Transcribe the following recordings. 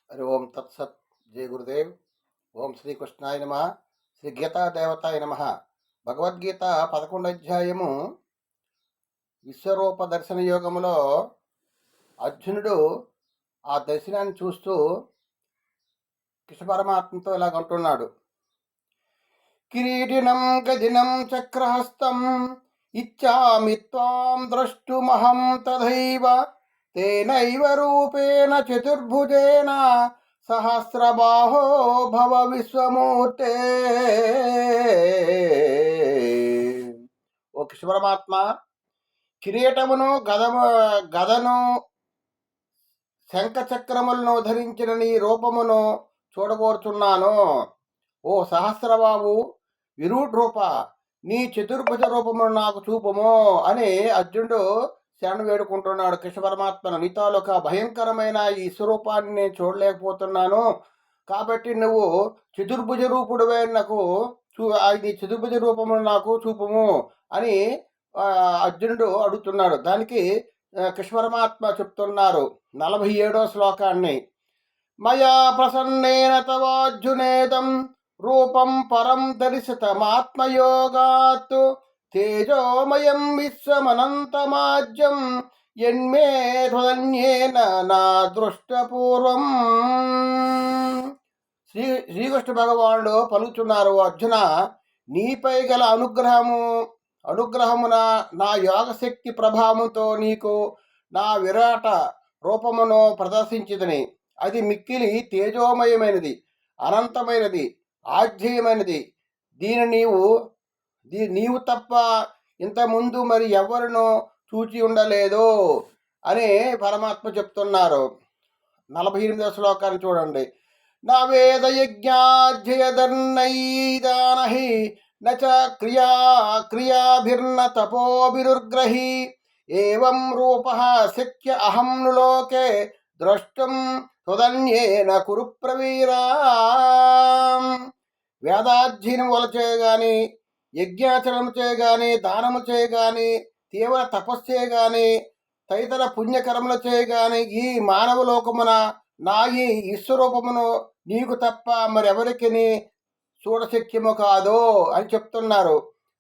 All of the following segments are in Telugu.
హరి ఓం తత్సత్. జయ గురుదేవ్. ఓం శ్రీకృష్ణాయ నమ. శ్రీ గీతా దేవతాయ నమ. భగవద్గీత 11వ అధ్యాయము విశ్వరూప దర్శన యోగములో అర్జునుడు ఆ దర్శనాన్ని చూస్తూ కృష్ణ పరమాత్మతో ఇలాగంటున్నాడు. కిరీటినం గదినం చక్రహస్తం ఇచ్చామి త్వాం ద్రష్టుమహం తథైవ తేనైవ రూపేణ చతుర్భుజేన సహస్రబాహో భవ విశ్వమూర్తే. ఓ కృష్ణ పరమాత్మ, కిరీటమును గదను శంఖచక్రములను ధరించిన నీ రూపమును చూడగోరుచున్నాను. ఓ సహస్రబాబు, విరూఢ రూప, నీ చతుర్భుజ రూపమును నాకు చూపము అని అర్జునుడు శరణు వేడుకుంటున్నాడు కృష్ణ పరమాత్మను. నీ తాలూకా భయంకరమైన ఈ స్వరూపాన్ని నేను చూడలేకపోతున్నాను, కాబట్టి నువ్వు చతుర్భుజ రూపుడువే నాకు నీ చతుర్భుజ రూపమును నాకు చూపము అని అర్జునుడు అడుగుతున్నాడు. దానికి కృష్ణ పరమాత్మ చెప్తున్నారు 47వ శ్లోకాన్ని. మయా ప్రసన్నేన తవార్జునేదం రూపం పరం దర్శితమాత్మయోగాత్ తేజోమయం విశ్వమనంతమాజ్యం యన్మే త్వదన్యేన నా దృష్టపూర్వం. శ్రీకృష్ణ భగవానుడు పలుకుతున్నారు, అర్జున, నీపై గల అనుగ్రహమున నా యోగశక్తి ప్రభావంతో నీకు నా విరాట రూపమును ప్రదర్శించిదని. అది మిక్కిలి తేజోమయమైనది, అనంతమైనది, ఆధ్యేయమైనది. నీవు తప్ప ఇంతకుముందు మరి ఎవరినో చూచి ఉండలేదు అని పరమాత్మ చెప్తున్నారు. 48వ శ్లోకాన్ని చూడండి. నా వేద యజ్ఞాధ్యయదర్నైదానహి నచ క్రియాభిర్న తపోభిరుగ్రహి ఏవం రూపః శక్య అహం లోకే ద్రష్టం త్వదన్యేన కురు ప్రవీరా. వేదాధ్యయనం వల్ల చేయగాని, యజ్ఞాచరణము చేయగాని, దానము చేయగాని, తీవ్ర తపస్సు చేయగాని, తదితర పుణ్యకర్మలు చేయగాని ఈ మానవ లోకమున నా ఈ విశ్వరూపమును నీకు తప్ప మరెవరికి చూడశక్యము కాదు అని చెప్తున్నారు.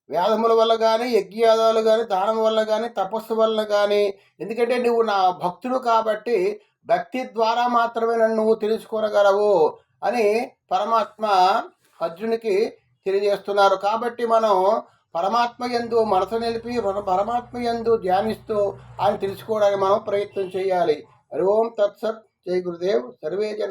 వేదముల వల్ల కానీ, యజ్ఞాదాలు కానీ, దానం వల్ల కానీ, తపస్సు వల్ల కానీ, ఎందుకంటే నువ్వు నా భక్తుడు కాబట్టి భక్తి ద్వారా మాత్రమే నన్ను నువ్వు తెలుసుకోగలవు అని పరమాత్మ అర్జునునికి తెలియజేస్తున్నారు. కాబట్టి మనం పరమాత్మ యందు మనసు నిలిపి పరమాత్మ యందు ధ్యానిస్తూ ఆయన తెలుసుకోవడానికి మనం ప్రయత్నం చేయాలి. హరి ఓం తత్సత్. జై గురుదేవ్. సర్వే జన